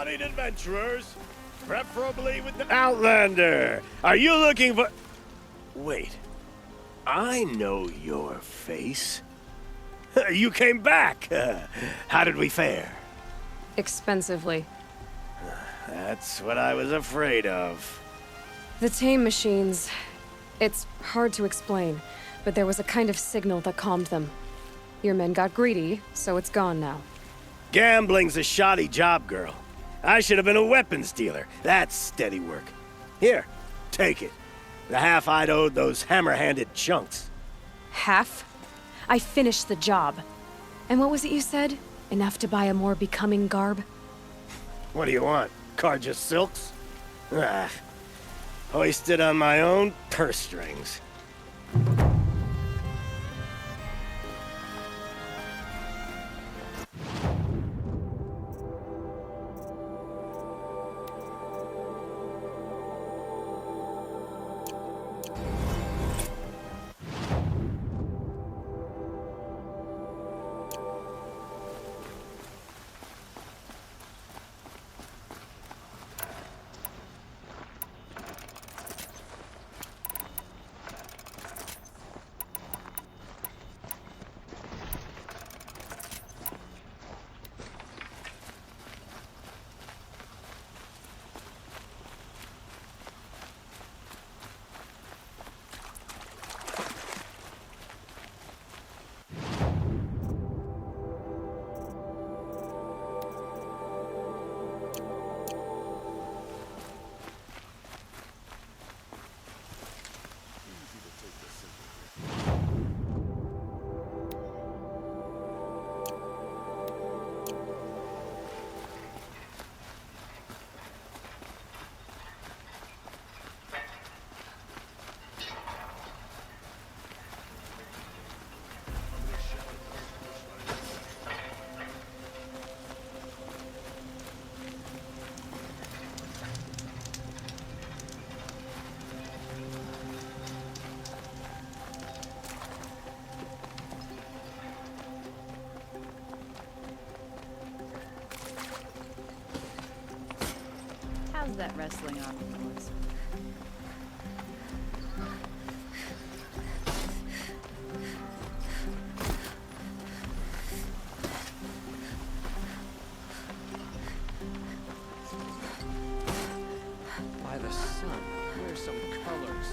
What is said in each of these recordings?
able-bodied adventurers, preferably with the Outlander. Are you looking for... Wait. I know your face. You came back. How did we fare? Expensively. That's what I was afraid of. The tame machines. It's hard to explain, but there was a kind of signal that calmed them. Your men got greedy, so it's gone now. Gambling's a shoddy job, girl. I should have been a weapons dealer. That's steady work. Here, take it. The half I'd owed those hammer-handed chunks. Half? I finished the job. And what was it you said? Enough to buy a more becoming garb? What do you want? Carja silks? Ah, hoisted on my own purse strings. How's that wrestling arm of yours? By the sun, where's some colors?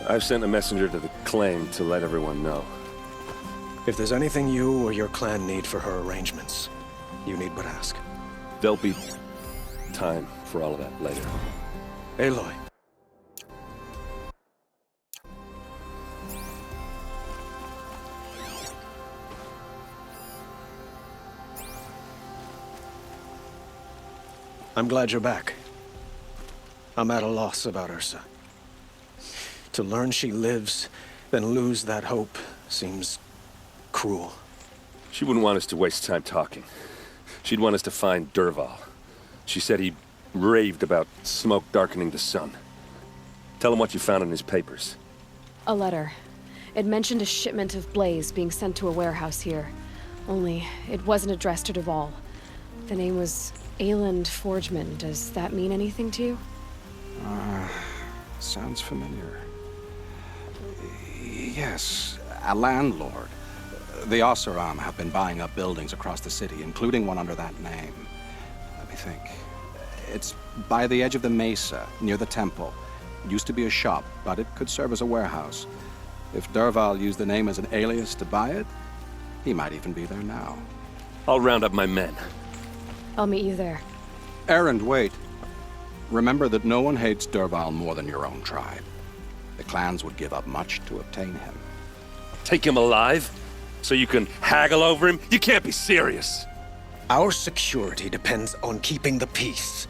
I've sent a messenger to the claim to let everyone know. If there's anything you or your clan need for her arrangements, you need but ask. There'll be time for all of that later. Aloy. I'm glad you're back. I'm at a loss about Ursa. To learn she lives, then lose that hope seems cruel. She wouldn't want us to waste time talking. She'd want us to find Dervahl. She said he raved about smoke darkening the sun. Tell him what you found in his papers. A letter. It mentioned a shipment of blaze being sent to a warehouse here. Only, it wasn't addressed to Dervahl. The name was Ayland Forgeman. Does that mean anything to you? Sounds familiar. Yes, a landlord. The Oseram have been buying up buildings across the city, including one under that name. Let me think. It's by the edge of the mesa, near the temple. It used to be a shop, but it could serve as a warehouse. If Dervahl used the name as an alias to buy it, he might even be there now. I'll round up my men. I'll meet you there. Erend, wait. Remember that no one hates Dervahl more than your own tribe. The clans would give up much to obtain him. Take him alive? So you can haggle over him? You can't be serious. Our security depends on keeping the peace.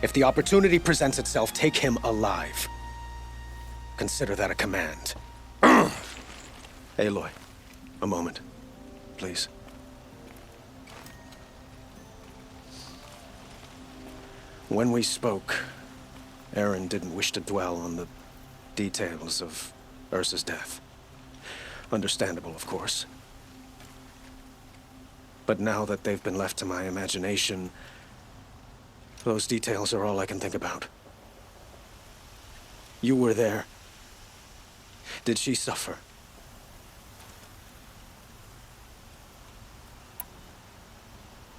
If the opportunity presents itself, take him alive. Consider that a command. Aloy, a moment, please. When we spoke, Erend didn't wish to dwell on the details of Ursa's death. Understandable, of course. But now that they've been left to my imagination, those details are all I can think about. You were there. Did she suffer?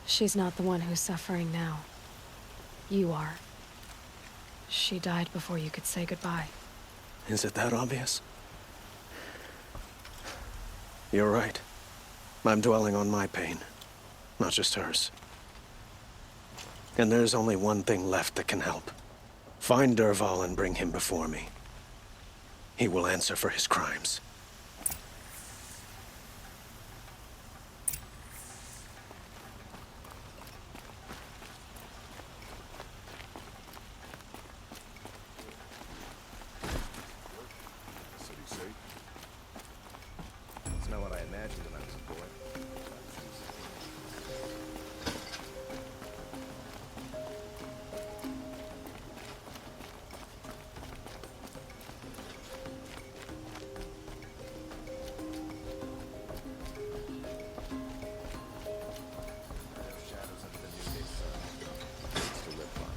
She's not the one who's suffering now. You are. She died before you could say goodbye. Is it that obvious? You're right. I'm dwelling on my pain, not just hers. And there's only one thing left that can help. Find Dervahl and bring him before me. He will answer for his crimes. It's not what I imagined when I was a boy. Shadows under the noonday sun. It's to live by.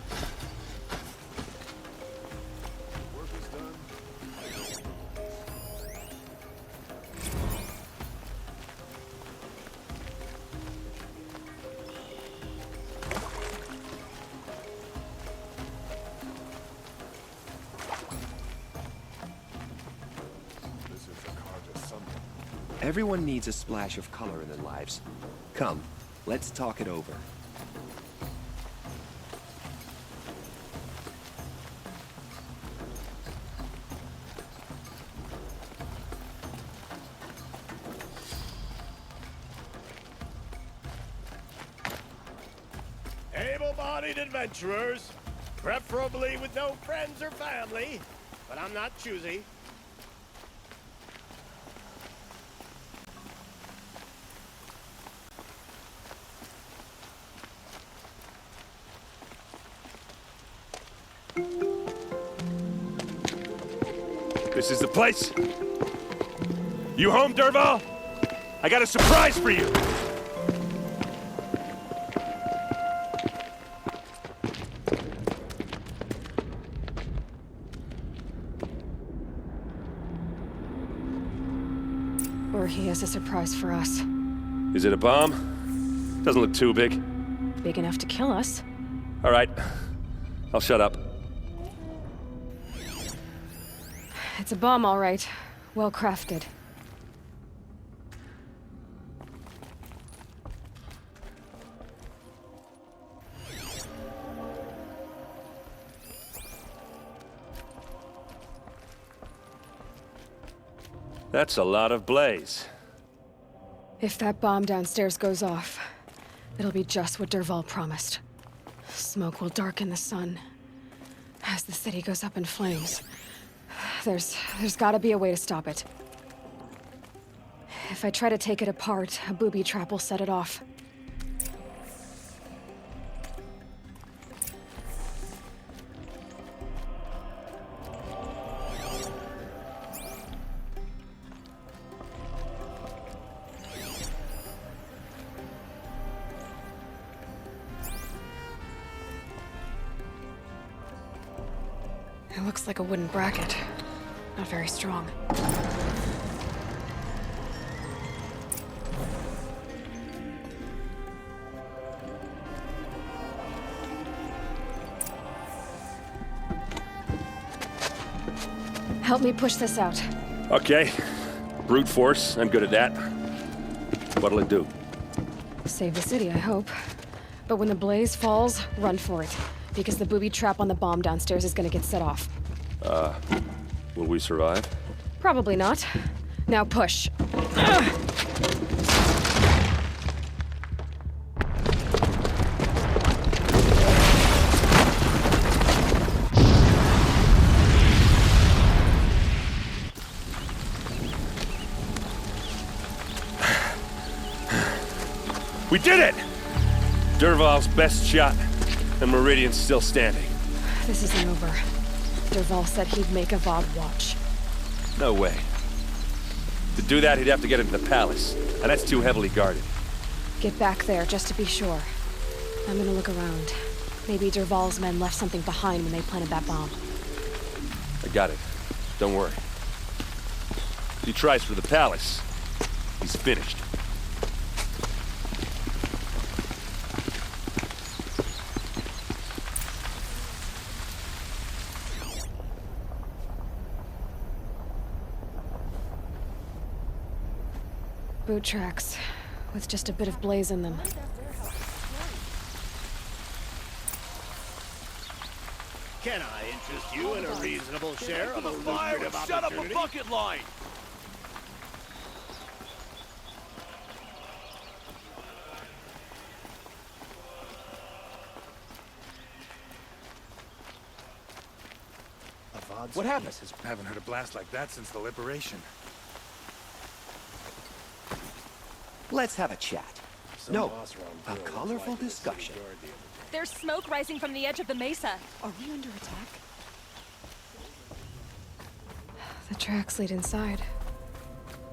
Work is done. This is a Carja Summit. Everyone needs a splash of color in their lives. Come, let's talk it over. Able-bodied adventurers, preferably with no friends or family, but I'm not choosy. This is the place. You home, Dervahl? I got a surprise for you. Or he has a surprise for us. Is it a bomb? Doesn't look too big. Big enough to kill us. All right. I'll shut up. It's a bomb, all right. Well crafted. That's a lot of blaze. If that bomb downstairs goes off, it'll be just what Dervahl promised. Smoke will darken the sun as the city goes up in flames. There's gotta be a way to stop it. If I try to take it apart, a booby trap will set it off. It looks like a wooden bracket. Not very strong. Help me push this out. Okay. Brute force, I'm good at that. What'll it do? Save the city, I hope. But when the blaze falls, run for it. Because the booby trap on the bomb downstairs is gonna get set off. Will we survive? Probably not. Now push. We did it! Dervahl's best shot, and Meridian's still standing. This isn't over. Dervahl said he'd make a VOD watch. No way. To do that, he'd have to get into the palace, and that's too heavily guarded. Get back there, just to be sure. I'm gonna look around. Maybe Dervahl's men left something behind when they planted that bomb. I got it. Don't worry. If he tries for the palace, he's finished. Boot tracks, with just a bit of blaze in them. Can I interest you in a reasonable share of a lucrative Set up a opportunity? bucket line! What happened? Haven't heard a blast like that since the liberation. Let's have a chat. No, a colorful discussion. There's smoke rising from the edge of the mesa. Are we under attack? The tracks lead inside.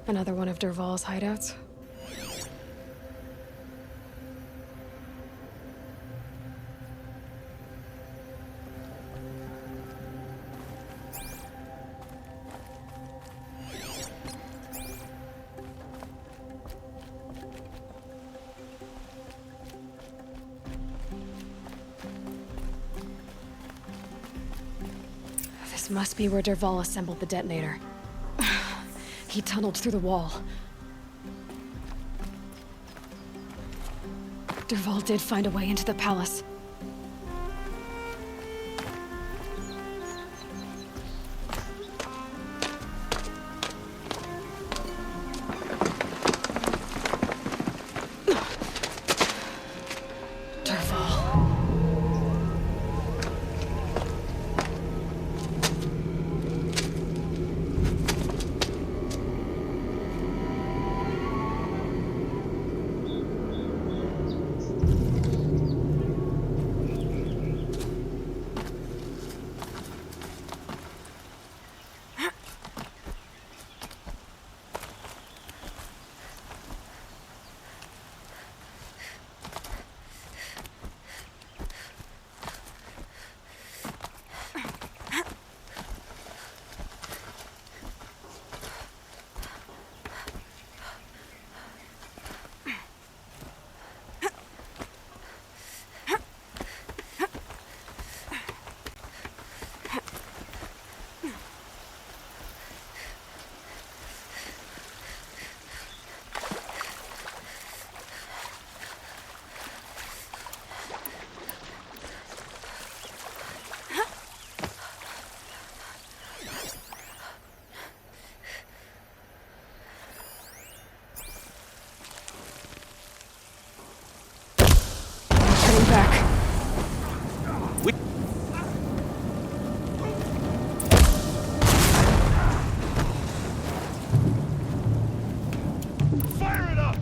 Another one of Dervahl's hideouts. This must be where Dervahl assembled the detonator. He tunneled through the wall. Dervahl did find a way into the palace. Fire it up!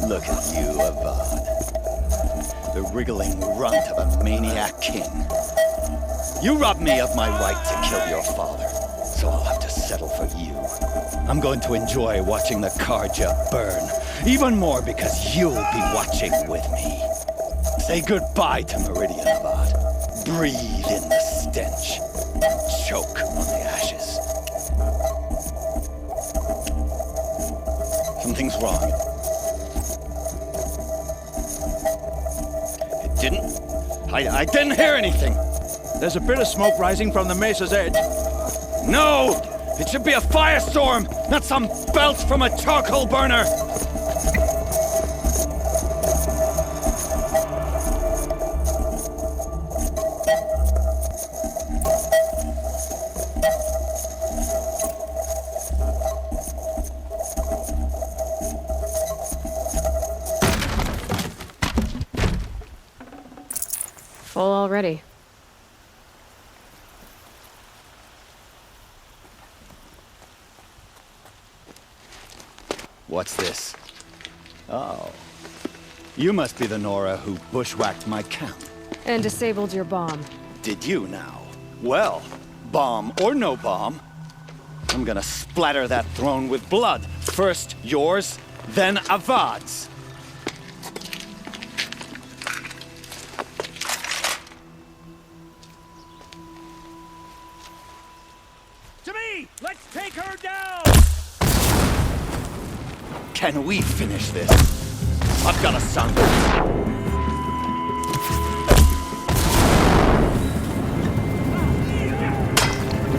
Look at you, Avad. The wriggling runt of a maniac king. You robbed me of my right to kill your father, so I'll have to settle for you. I'm going to enjoy watching the Karja burn, even more because you'll be watching with me. Say goodbye to Meridian, Avad. Breathe in the stench. Choke on the ashes. Something's wrong. I didn't hear anything. There's a bit of smoke rising from the mesa's edge. No! It should be a firestorm, not some belch from a charcoal burner! Full already. What's this? Oh. You must be the Nora who bushwhacked my camp. And disabled your bomb. Did you now? Well, bomb or no bomb, I'm gonna splatter that throne with blood. First yours, then Avad's. To me! Let's take her down! Can we finish this? I've got a son.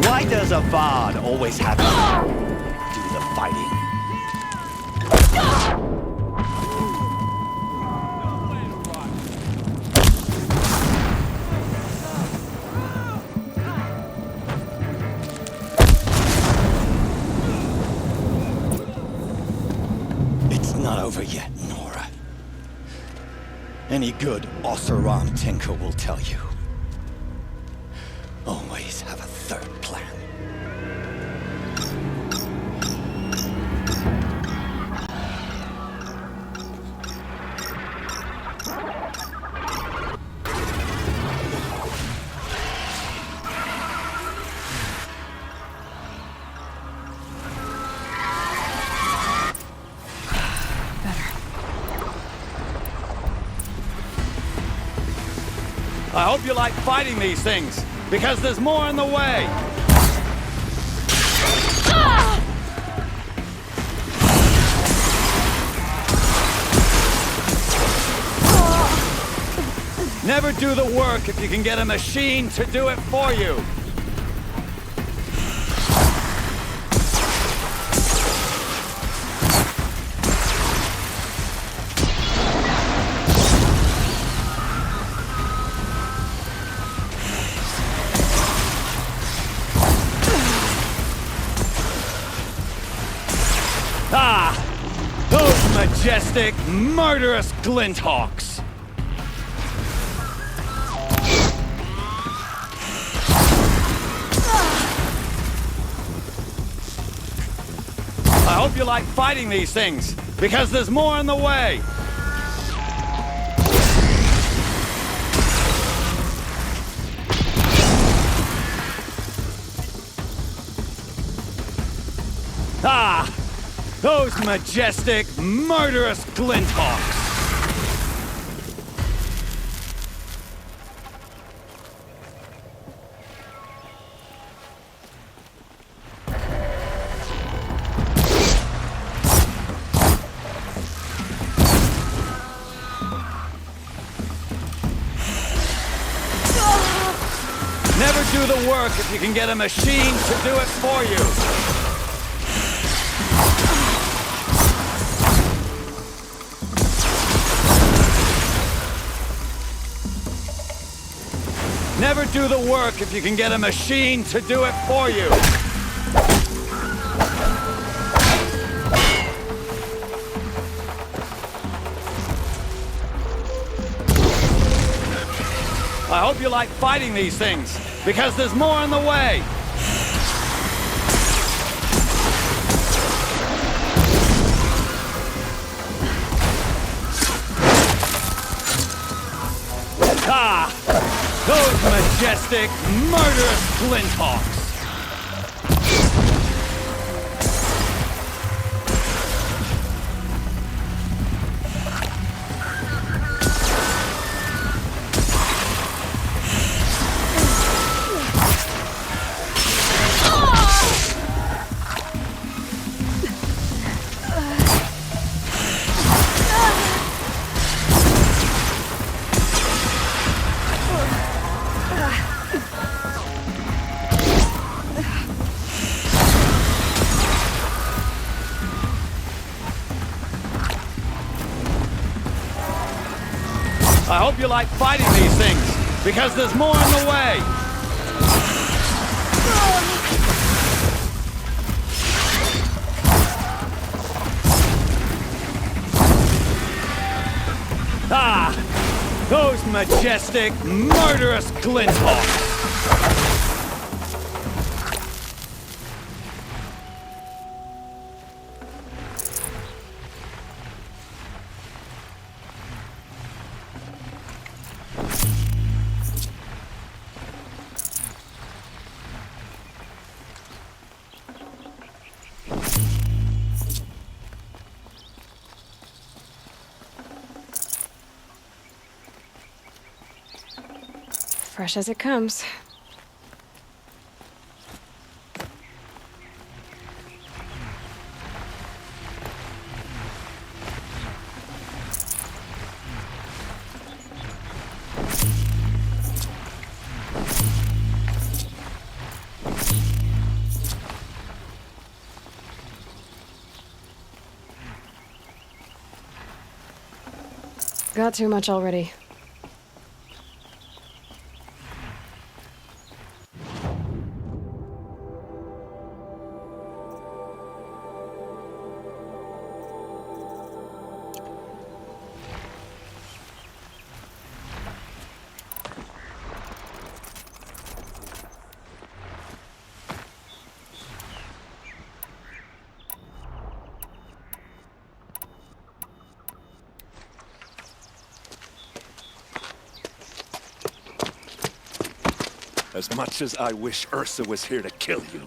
Why does Avad always have to do the fighting? It's not over yet, Nora. Any good Oseram tinker will tell you. Always have a third plan. I hope you like fighting these things, because there's more in the way. Never do the work if you can get a machine to do it for you. Ah! Those majestic, murderous glinthawks! I hope you like fighting these things, because there's more in the way! Ah! Those majestic, murderous glinthawks! Never do the work if you can get a machine to do it for you. Never do the work if you can get a machine to do it for you. I hope you like fighting these things, because there's more in the way. Ah! Those majestic, murderous glinthawks! I hope you like fighting these things, because there's more in the way. Ah! Those majestic, murderous glinthawks! Fresh as it comes. Got too much already. As much as I wish Ursa was here to kill you,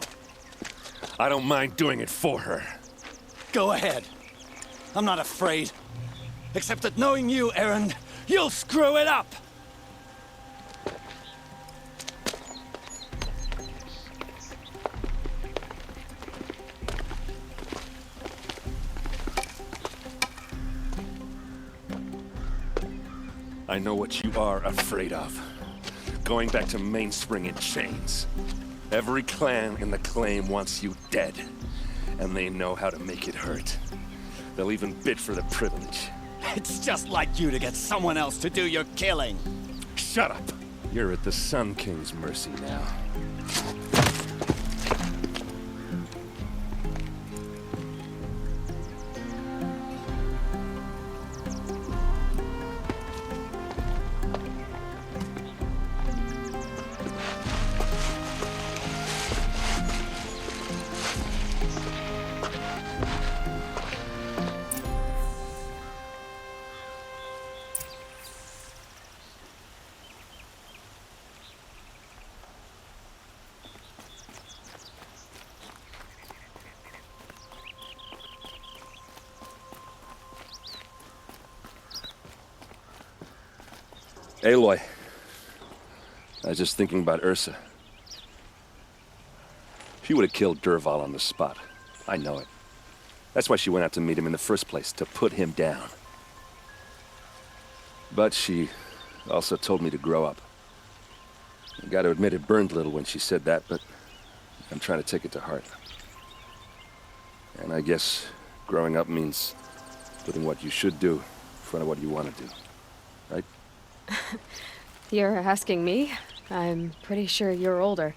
I don't mind doing it for her. Go ahead. I'm not afraid. Except that knowing you, Aaron, you'll screw it up! I know what you are afraid of. Going back to Mainspring in chains. Every clan in the claim wants you dead, and they know how to make it hurt. They'll even bid for the privilege. It's just like you to get someone else to do your killing. Shut up! You're at the Sun King's mercy now. Aloy. I was just thinking about Ursa. She would have killed Dervahl on the spot. I know it. That's why she went out to meet him in the first place, to put him down. But she also told me to grow up. I gotta admit it burned a little when she said that, but I'm trying to take it to heart. And I guess growing up means putting what you should do in front of what you want to do. Right? You're asking me? I'm pretty sure you're older.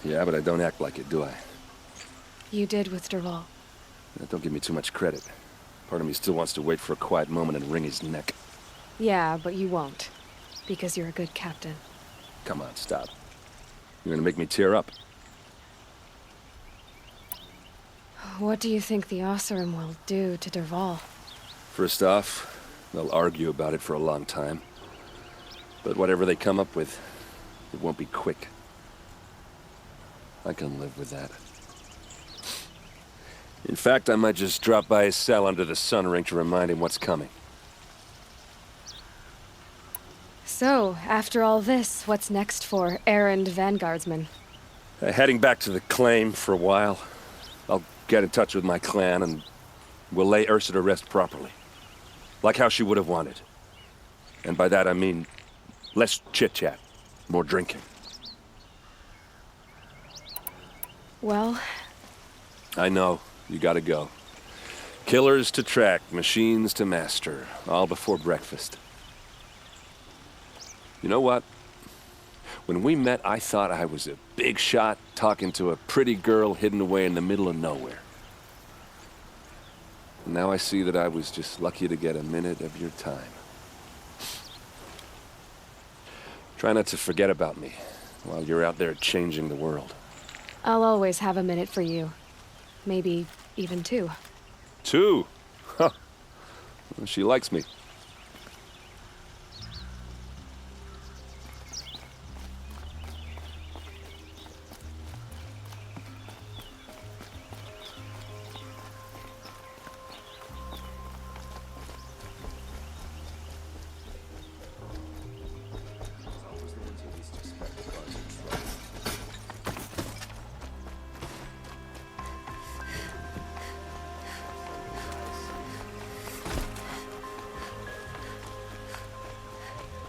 Yeah, but I don't act like it, do I? You did with Dervahl. Don't give me too much credit. Part of me still wants to wait for a quiet moment and wring his neck. Yeah, but you won't. Because you're a good captain. Come on, stop. You're gonna make me tear up. What do you think the Oseram will do to Dervahl? First off, they'll argue about it for a long time. But whatever they come up with, it won't be quick. I can live with that. In fact, I might just drop by his cell under the sun ring to remind him what's coming. So, after all this, what's next for errand vanguardsman? Heading back to the claim for a while. I'll get in touch with my clan and we'll lay Ursa to rest properly. Like how she would have wanted. And by that I mean less chit-chat, more drinking. Well... I know. You gotta go. Killers to track, machines to master, all before breakfast. You know what? When we met, I thought I was a big shot talking to a pretty girl hidden away in the middle of nowhere. Now I see that I was just lucky to get a minute of your time. Try not to forget about me while you're out there changing the world. I'll always have a minute for you. Maybe even 2. 2? Huh. Well, she likes me.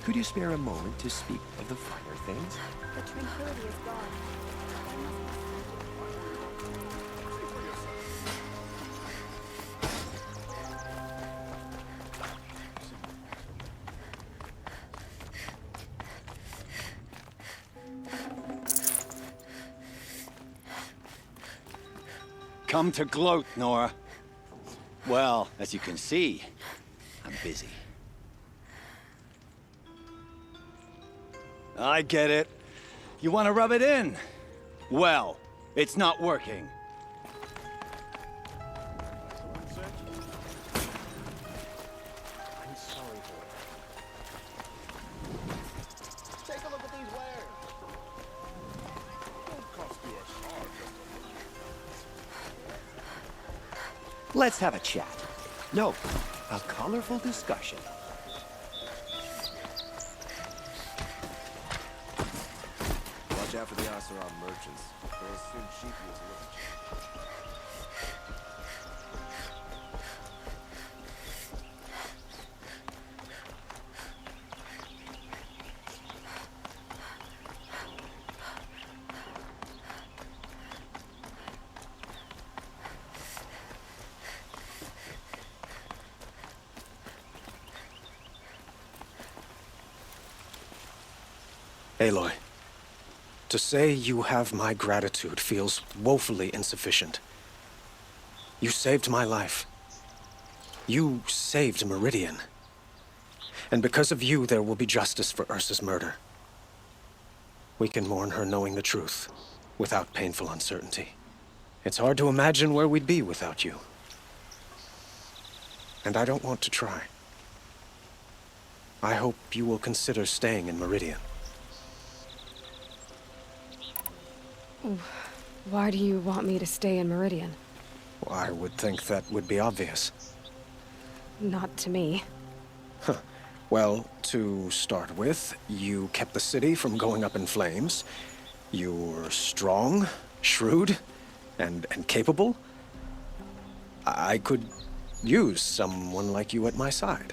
Could you spare a moment to speak of the finer things? The tranquility is gone. Come to gloat, Nora. Well, as you can see, I'm busy. I get it. You want to rub it in? Well, it's not working. I'm sorry, boy. Take a look at these wares. Don't cost you a shard. Let's have a chat. No, a colorful discussion. Watch out for the Oseram merchants. They'll assume sheep is rich. Aloy, to say you have my gratitude feels woefully insufficient. You saved my life. You saved Meridian. And because of you, there will be justice for Ursa's murder. We can mourn her knowing the truth, without painful uncertainty. It's hard to imagine where we'd be without you. And I don't want to try. I hope you will consider staying in Meridian. Why do you want me to stay in Meridian? Well, I would think that would be obvious. Not to me. Huh. Well, to start with, you kept the city from going up in flames. You were strong, shrewd, and capable. I could use someone like you at my side.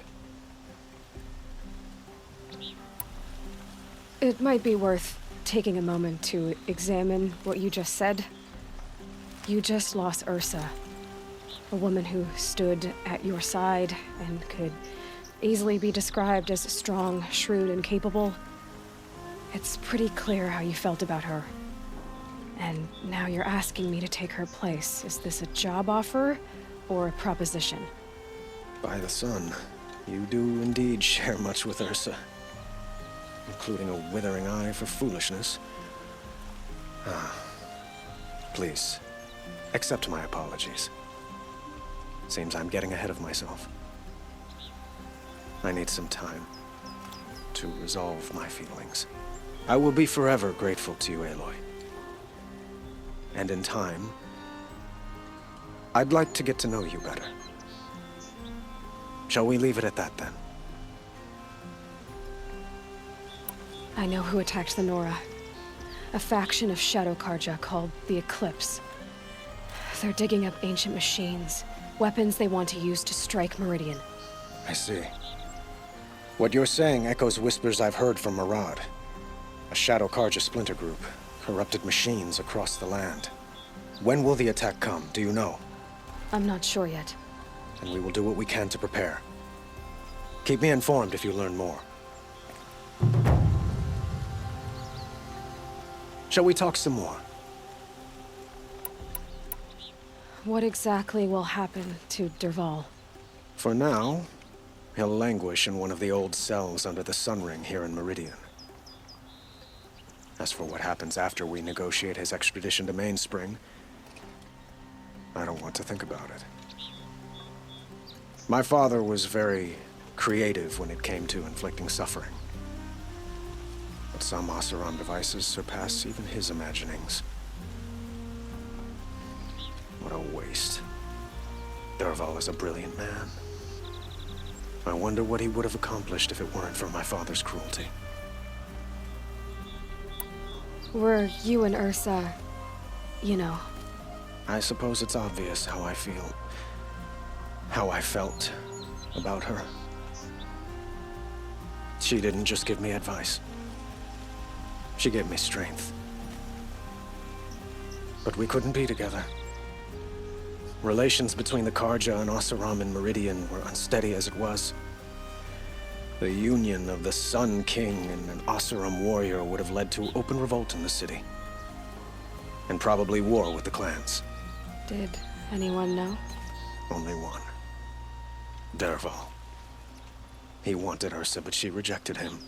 It might be worth taking a moment to examine what you just said. You just lost Ursa, a woman who stood at your side and could easily be described as strong, shrewd, and capable. It's pretty clear how you felt about her. And now you're asking me to take her place. Is this a job offer or a proposition? By the sun, you do indeed share much with Ursa, including a withering eye for foolishness. Please, accept my apologies. Seems I'm getting ahead of myself. I need some time to resolve my feelings. I will be forever grateful to you, Aloy. And in time, I'd like to get to know you better. Shall we leave it at that, then? I know who attacked the Nora. A faction of Shadow Karja called the Eclipse. They're digging up ancient machines, weapons they want to use to strike Meridian. I see. What you're saying echoes whispers I've heard from Marad. A Shadow Karja splinter group, corrupted machines across the land. When will the attack come, do you know? I'm not sure yet. And we will do what we can to prepare. Keep me informed if you learn more. Shall we talk some more? What exactly will happen to Dervahl? For now, he'll languish in one of the old cells under the Sun Ring here in Meridian. As for what happens after we negotiate his extradition to Mainspring, I don't want to think about it. My father was very creative when it came to inflicting suffering. But some Oseram devices surpass even his imaginings. What a waste. Dervahl is a brilliant man. I wonder what he would have accomplished if it weren't for my father's cruelty. Were you and Ursa, you know? I suppose it's obvious how I feel. How I felt about her. She didn't just give me advice. She gave me strength. But we couldn't be together. Relations between the Karja and Oseram in Meridian were unsteady as it was. The union of the Sun King and an Oseram warrior would have led to open revolt in the city. And probably war with the clans. Did anyone know? Only one. Dervahl. He wanted Ursa, but she rejected him.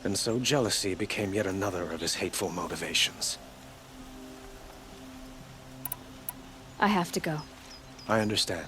And so jealousy became yet another of his hateful motivations. I have to go. I understand.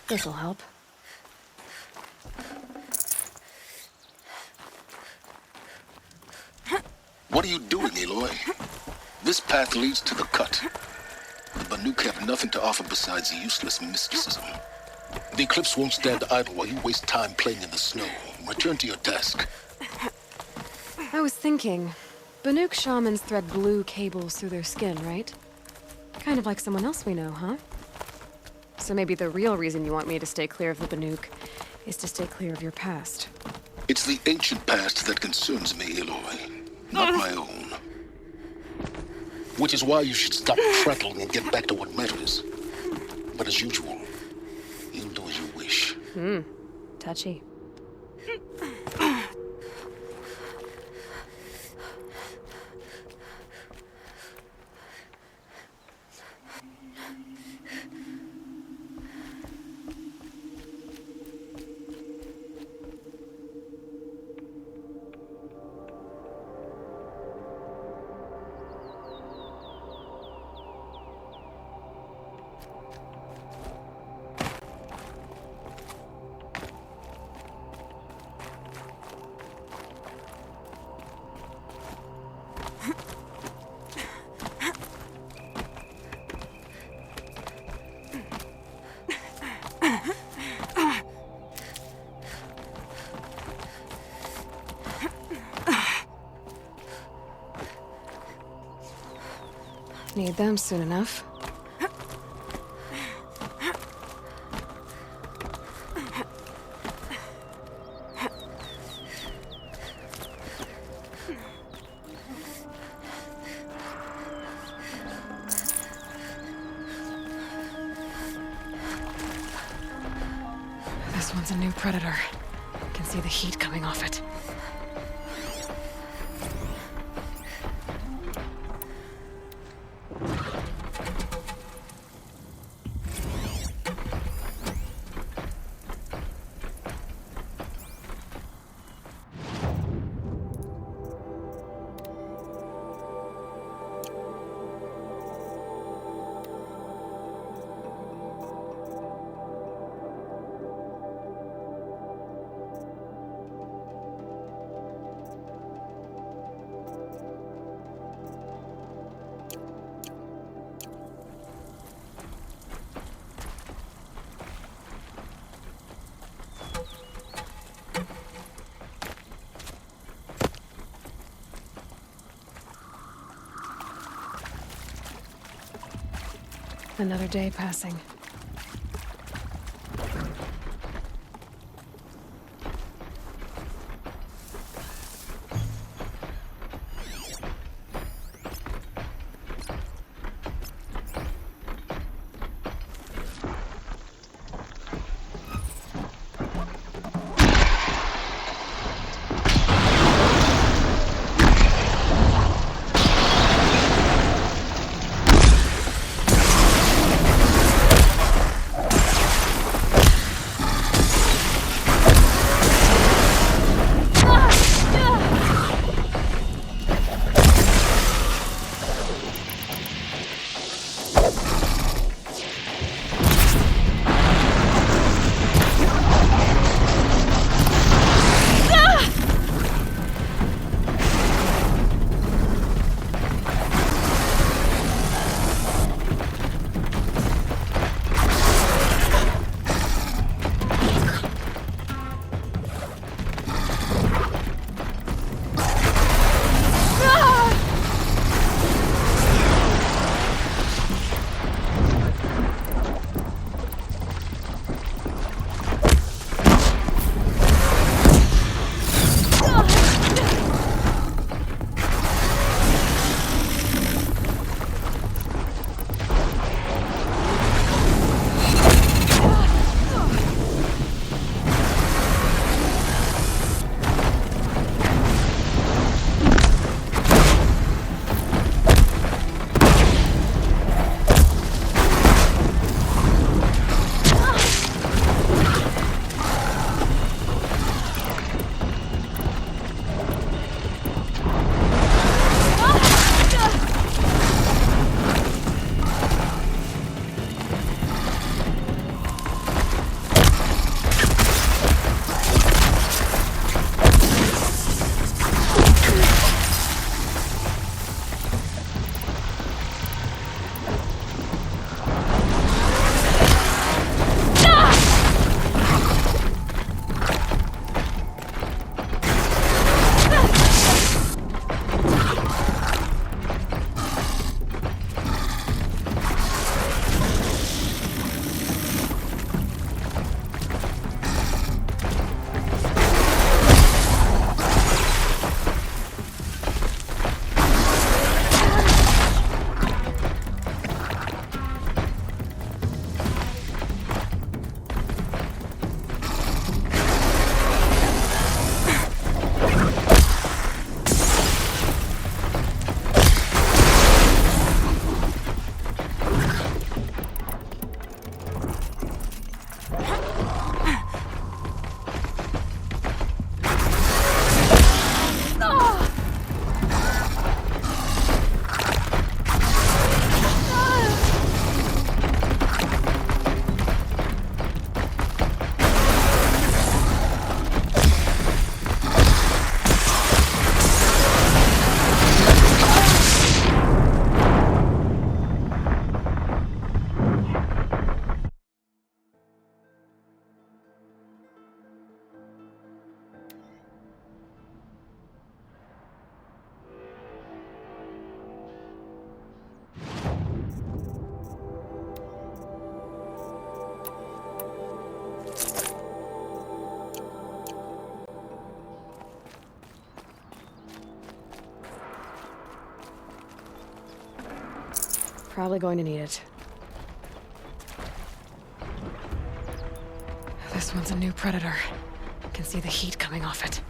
This'll help. What are you doing, Aloy? This path leads to the cut. The Banuk have nothing to offer besides useless mysticism. The Eclipse won't stand idle while you waste time playing in the snow. Return to your task. I was thinking, Banuk shamans thread blue cables through their skin, right? Kind of like someone else we know, huh? So maybe the real reason you want me to stay clear of the Banuk is to stay clear of your past. It's the ancient past that concerns me, Aloy, not my own. Which is why you should stop prattling and get back to what matters. But as usual, you'll do as you wish. Touchy. Need them soon enough. This one's a new predator. Can see the heat coming off it. Another day passing. Probably going to need it. This one's a new predator. Can see the heat coming off it.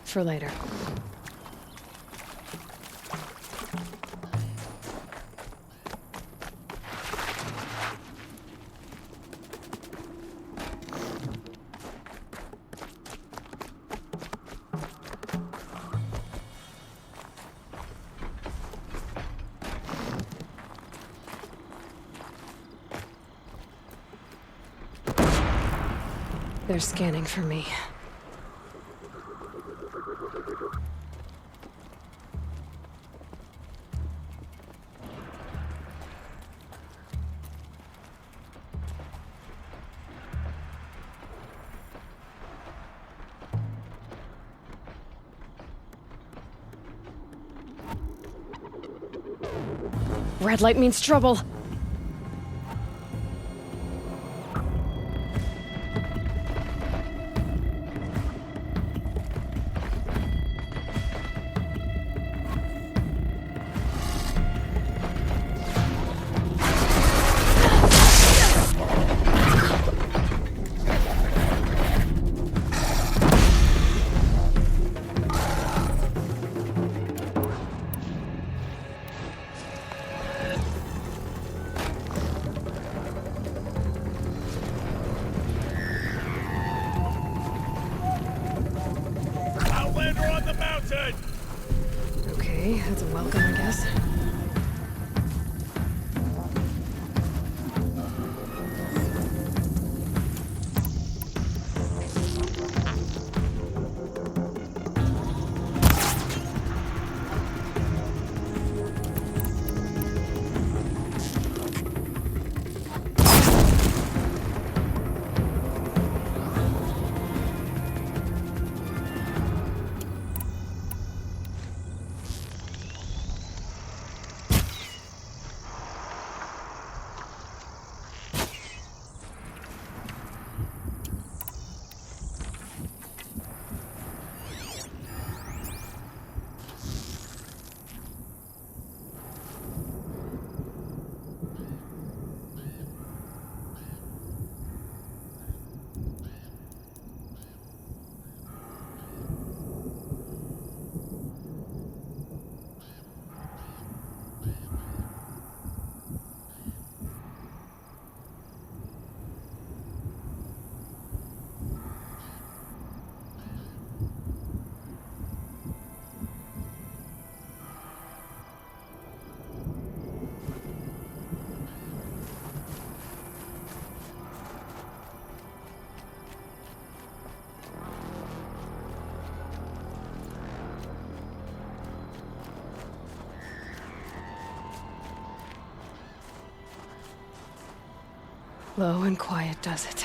For later. They're scanning for me. Red light means trouble. Okay, that's a welcome, I guess. Low and quiet does it.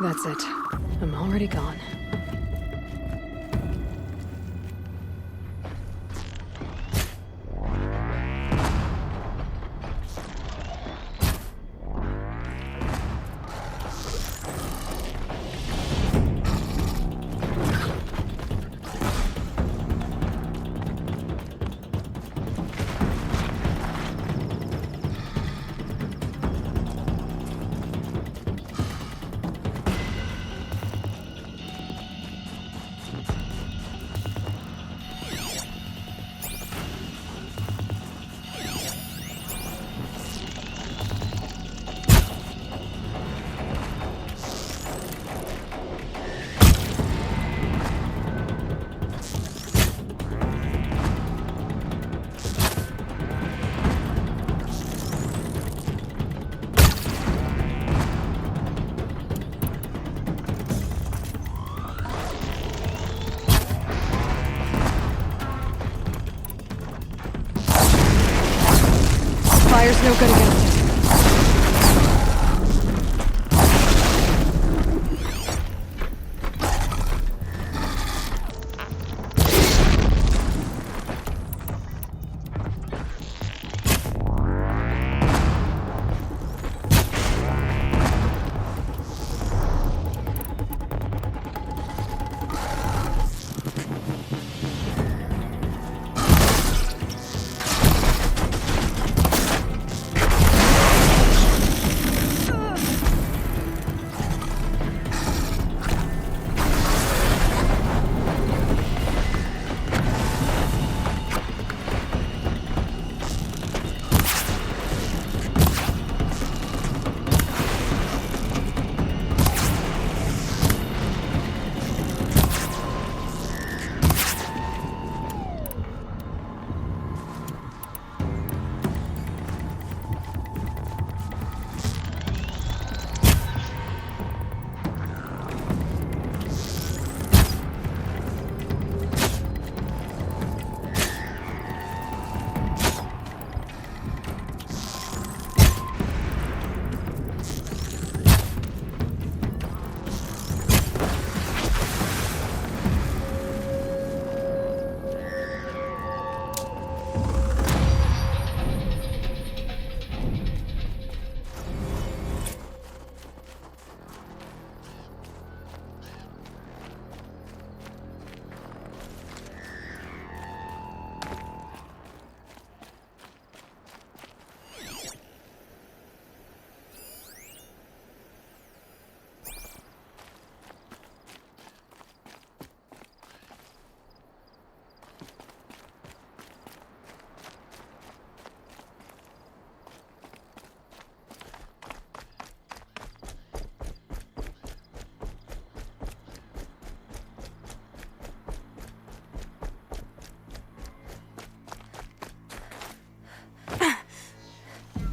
That's it. I'm already gone. Fire's no good against it.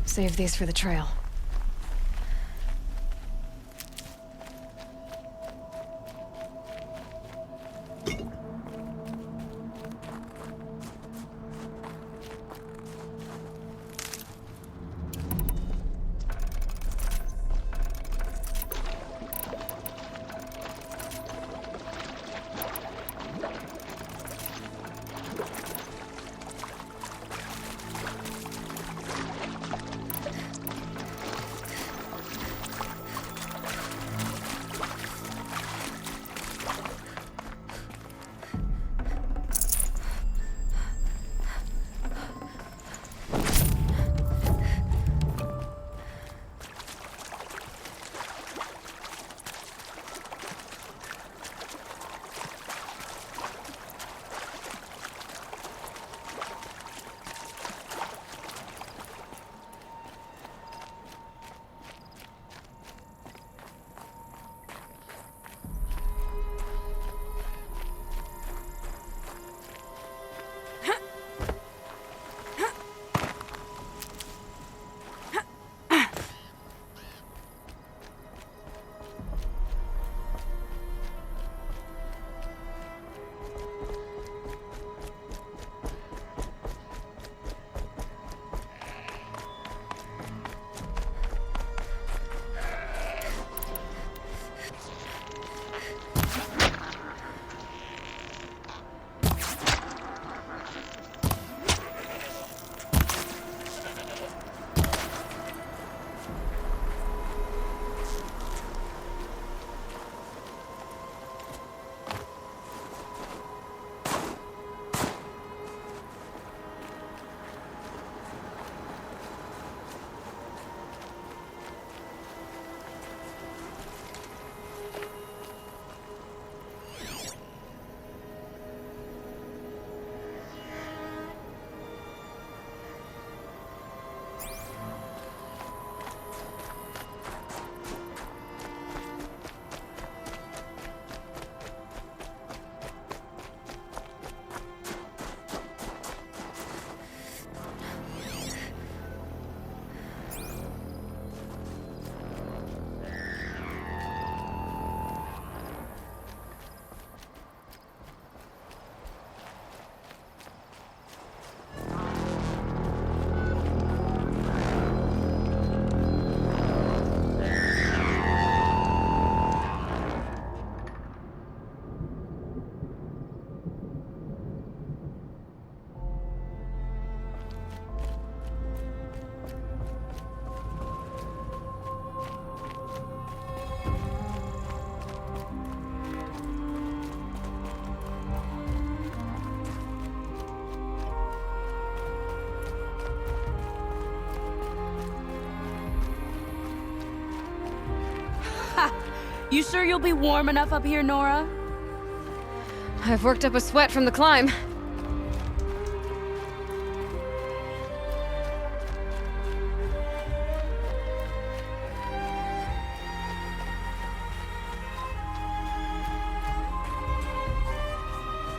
Save these for the trail. You sure you'll be warm enough up here, Nora? I've worked up a sweat from the climb.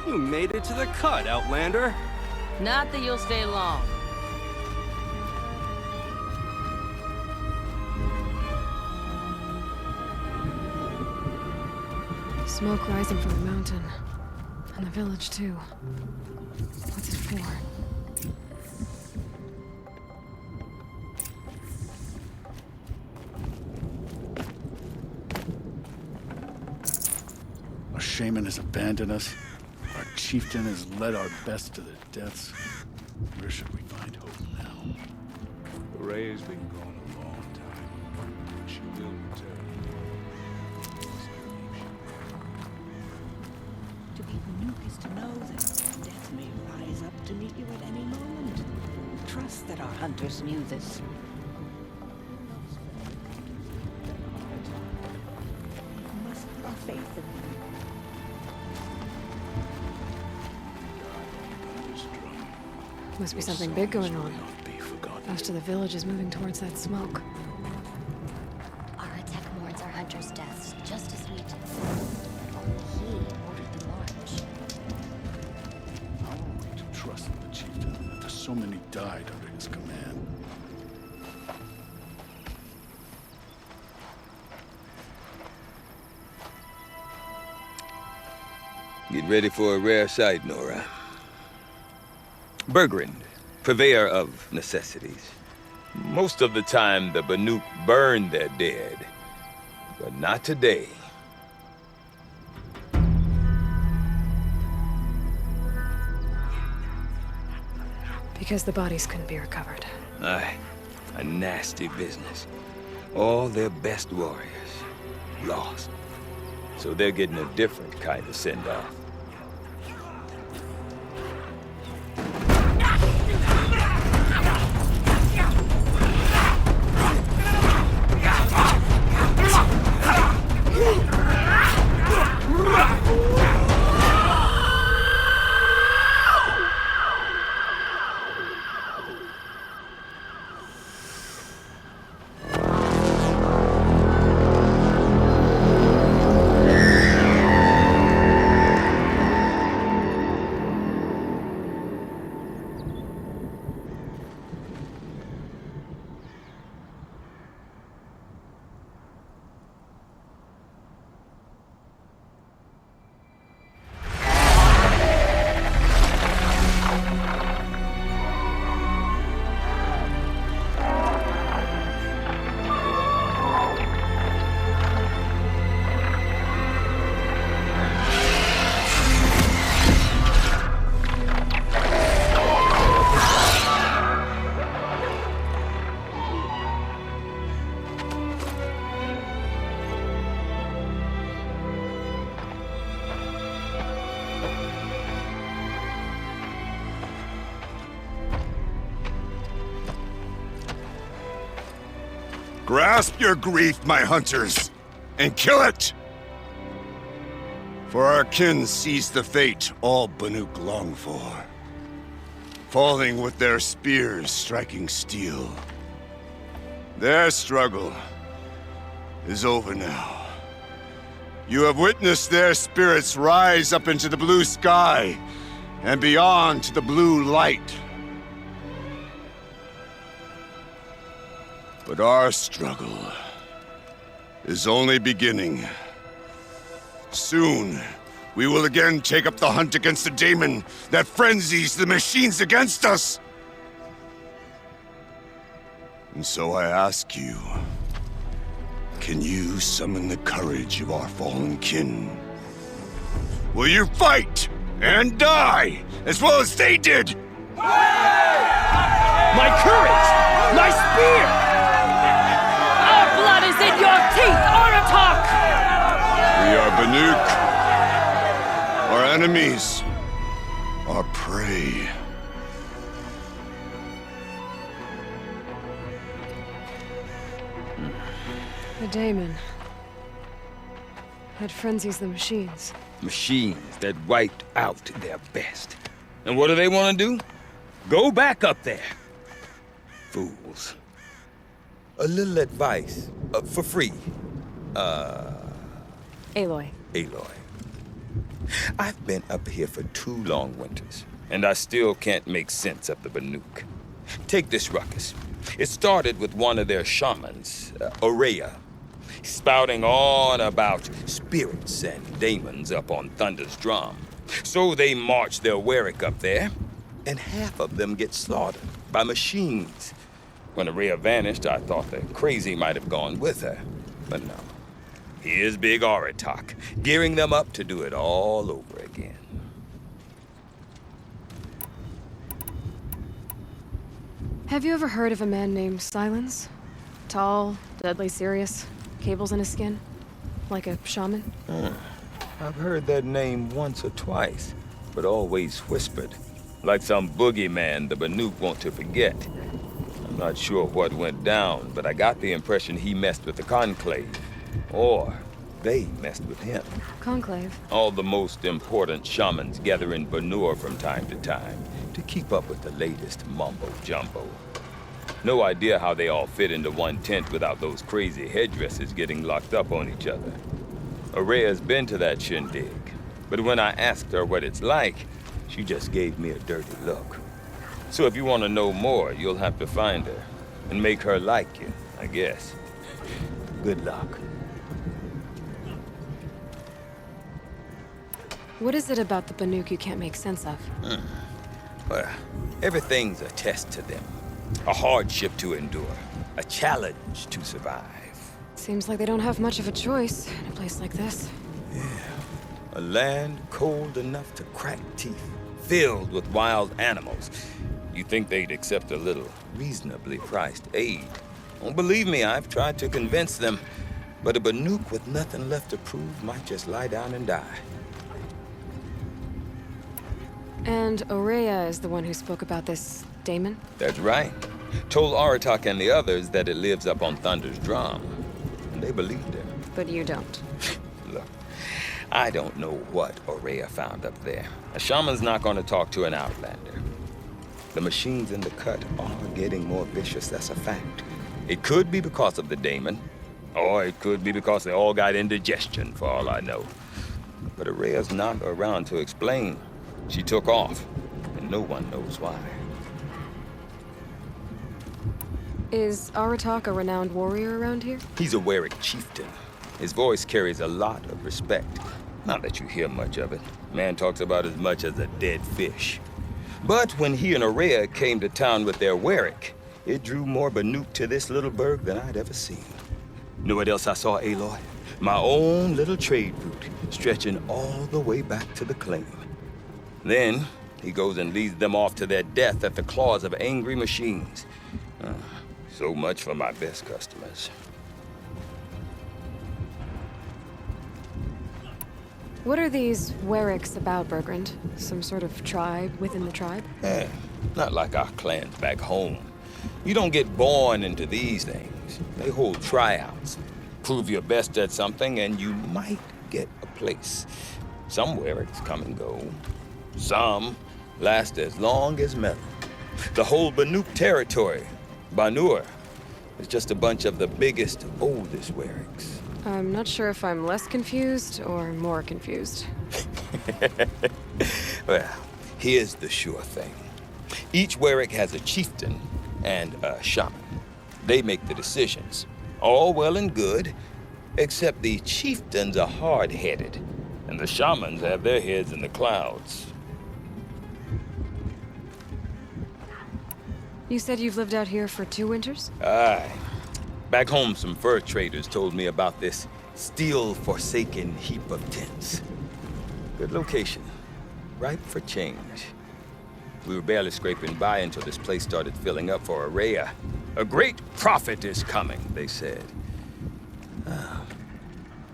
You made it to the cut, Outlander. Not that you'll stay long. Smoke rising from the mountain. And the village, too. What's it for? Our shaman has abandoned us. Our chieftain has led our best to their deaths. Where should we find hope now? Ray's been gone a long time. She will return. To be Banuk is to know that death may rise up to meet you at any moment. Trust that our hunters knew this. We must put our faith in them. Must be something big going on. Most of the village is moving towards that smoke. Our attack mourns our hunters' deaths, just as we did. He ordered the march. How are we to trust the chieftain after so many died under his command? Get ready for a rare sight, Nora. Bergrand, purveyor of necessities. Most of the time, the Banuk burn their dead, but not today. Because the bodies couldn't be recovered. Aye, a nasty business. All their best warriors lost. So they're getting a different kind of send-off. Grasp your grief, my hunters, and kill it! For our kin sees the fate all Banuk long for. Falling with their spears striking steel. Their struggle is over now. You have witnessed their spirits rise up into the blue sky and beyond to the blue light. But our struggle is only beginning. Soon, we will again take up the hunt against the daemon that frenzies the machines against us. And so I ask you, can you summon the courage of our fallen kin? Will you fight and die as well as they did? My courage! My spear! Our blood is in your teeth, Aratok! We are Banuk. Our enemies are prey. The daemon. It frenzies the machines. Machines that wiped out their best. And what do they want to do? Go back up there. Fools. A little advice, for free. Aloy. Aloy. I've been up here for 2 long winters, and I still can't make sense of the Banuk. Take this ruckus. It started with one of their shamans, Aurea, spouting on about spirits and demons up on Thunder's drum. So they march their Warwick up there, and half of them get slaughtered by machines. When Aurea vanished, I thought the crazy might have gone with her, but no. Here's Big Aratak, gearing them up to do it all over again. Have you ever heard of a man named Silence? Tall, deadly serious, cables in his skin, like a shaman? I've heard that name once or twice, but always whispered, like some boogeyman the Banuk want to forget. I'm not sure what went down, but I got the impression he messed with the Conclave. Or they messed with him. Conclave? All the most important shamans gather in Banur from time to time to keep up with the latest mumbo-jumbo. No idea how they all fit into one tent without those crazy headdresses getting locked up on each other. Aurea's been to that shindig, but when I asked her what it's like, she just gave me a dirty look. So if you want to know more, you'll have to find her and make her like you, I guess. Good luck. What is it about the Banuk you can't make sense of? Well, everything's a test to them. A hardship to endure. A challenge to survive. Seems like they don't have much of a choice in a place like this. Yeah. A land cold enough to crack teeth, filled with wild animals. You think they'd accept a little reasonably priced aid? Well, believe me, I've tried to convince them. But a Banuk with nothing left to prove might just lie down and die. And Aurea is the one who spoke about this daemon? That's right. Told Aratak and the others that it lives up on Thunder's drum. And they believed her. But you don't. Look, I don't know what Aurea found up there. A shaman's not going to talk to an outlander. The machines in the cut are getting more vicious, that's a fact. It could be because of the daemon, or it could be because they all got indigestion, for all I know. But Aurea's not around to explain. She took off, and no one knows why. Is Aratak a renowned warrior around here? He's a Warwick chieftain. His voice carries a lot of respect. Not that you hear much of it. Man talks about as much as a dead fish. But when he and Aurea came to town with their Warwick, it drew more Banuk to this little burg than I'd ever seen. Know what else I saw, Aloy? My own little trade route, stretching all the way back to the claim. Then, he goes and leads them off to their death at the claws of angry machines. So much for my best customers. What are these Warwicks about, Bergrand? Some sort of tribe within the tribe? Not like our clans back home. You don't get born into these things. They hold tryouts. Prove your best at something and you might get a place. Some Warwicks come and go. Some last as long as metal. The whole Banuk territory, Banur, is just a bunch of the biggest, oldest Warwicks. I'm not sure if I'm less confused or more confused. Well, here's the sure thing. Each Warwick has a chieftain and a shaman. They make the decisions. All well and good, except the chieftains are hard-headed, and the shamans have their heads in the clouds. You said you've lived out here for 2 winters? Aye. Back home, some fur traders told me about this steel-forsaken heap of tents. Good location. Ripe for change. We were barely scraping by until this place started filling up for Aurea. A great prophet is coming, they said.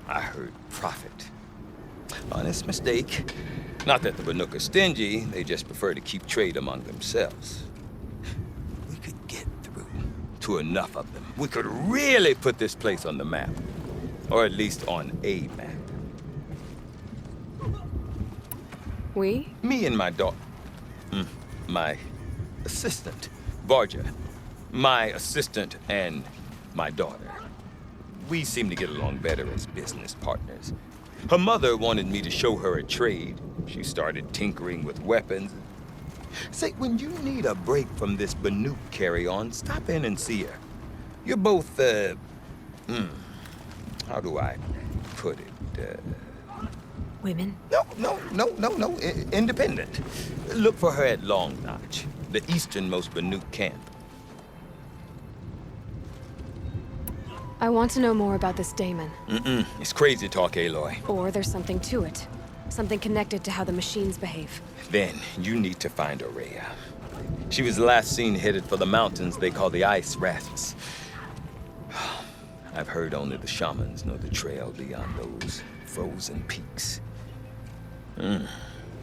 I heard prophet. Honest mistake. Not that the Banuk are stingy, they just prefer to keep trade among themselves. We could get through to enough of them. We could really put this place on the map. Or at least on a map. We? Me and my daughter. My assistant, Varja. My assistant and my daughter. We seem to get along better as business partners. Her mother wanted me to show her a trade. She started tinkering with weapons. Say, when you need a break from this Banuk carry-on, stop in and see her. You're both, how do I put it? Women? No. Independent. Look for her at Long Notch, the easternmost Banuk camp. I want to know more about this daemon. It's crazy talk, Aloy. Or there's something to it. Something connected to how the machines behave. Then you need to find Aurea. She was last seen headed for the mountains they call the Ice Rafts. I've heard only the shamans know the trail beyond those frozen peaks.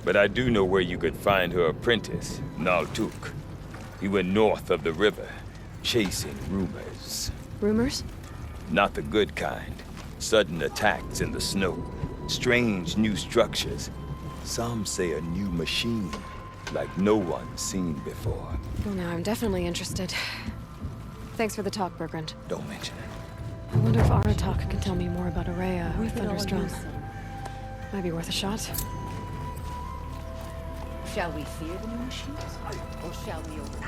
But I do know where you could find her apprentice, Naltuk. He went north of the river, chasing rumors. Rumors? Not the good kind. Sudden attacks in the snow. Strange new structures. Some say a new machine, like no one's seen before. Well, now I'm definitely interested. Thanks for the talk, Bergrand. Don't mention it. I wonder if Aratak can tell me more about Aurea or Thunderstrom. Might be worth a shot. Shall we fear the new machines? Or shall we obey?